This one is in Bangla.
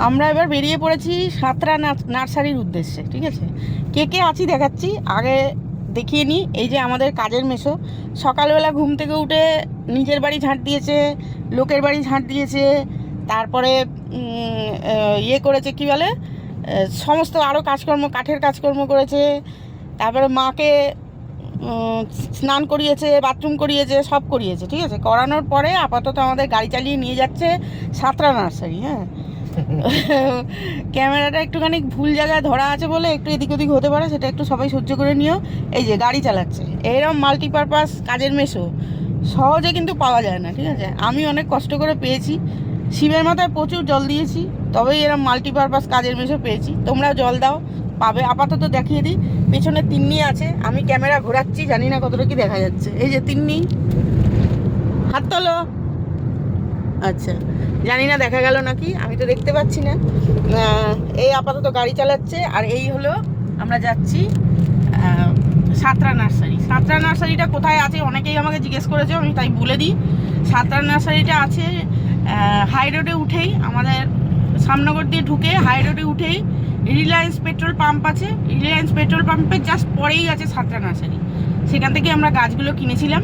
আমরা এবার বেরিয়ে পড়েছি সাঁতরা নার্সারির উদ্দেশ্যে। ঠিক আছে, কে কে আছি দেখাচ্ছি। আগে দেখিয়ে নিই, এই যে আমাদের কাজের মেসো সকালবেলা ঘুম থেকে উঠে নিজের বাড়ি ঝাঁট দিয়েছে, লোকের বাড়ি ঝাঁট দিয়েছে, তারপরে ইয়ে করেছে কি বলে সমস্ত আরও কাজকর্ম, কাঠের কাজকর্ম করেছে, তারপরে মাকে স্নান করিয়েছে, বাথরুম করিয়েছে, সব করিয়েছে। ঠিক আছে, করানোর পরে আপাতত আমাদের গাড়ি চালিয়ে নিয়ে যাচ্ছে সাঁতরা নার্সারি। হ্যাঁ, ক্যামেরাটা একটুখানি ভুল জায়গায় ধরা আছে বলে একটু এদিক ওদিক হতে পারে, সেটা একটু সবাই সহ্য করে নিও। এই যে গাড়ি চালাচ্ছে, এরকম মাল্টিপারপাস কাজের মেসো সহজে কিন্তু পাওয়া যায় না। ঠিক আছে, আমি অনেক কষ্ট করে পেয়েছি, শিবের মাথায় প্রচুর জল দিয়েছি, তবেই এরকম মাল্টিপারপাস কাজের মেসো পেয়েছি। তোমরা জল দাও, পাবে। আপাতত দেখিয়ে দিই, পেছনে তিন্নি আছে, আমি ক্যামেরা ঘোরাচ্ছি, জানি না কতটা কি দেখা যাচ্ছে। এই যে তিন্নি, হাত তোলো। আচ্ছা, জানি না দেখা গেল নাকি, আমি তো দেখতে পাচ্ছি না। এই আপাতত গাড়ি চালাচ্ছে, আর এই হলো আমরা যাচ্ছি সাঁতরা নার্সারি। সাঁতরা নার্সারিটা কোথায় আছে অনেকেই আমাকে জিজ্ঞেস করেছে, আমি তাই বলে দিই। সাঁতরা নার্সারিটা আছে হাই রোডে উঠেই, আমাদের সামনগর দিয়ে ঢুকে হাই রোডে উঠেই রিলায়েন্স পেট্রোল পাম্প আছে, রিলায়েন্স পেট্রোল পাম্পের জাস্ট পরেই আছে সাঁতরা নার্সারি। সেখান থেকে আমরা গাছগুলো কিনেছিলাম।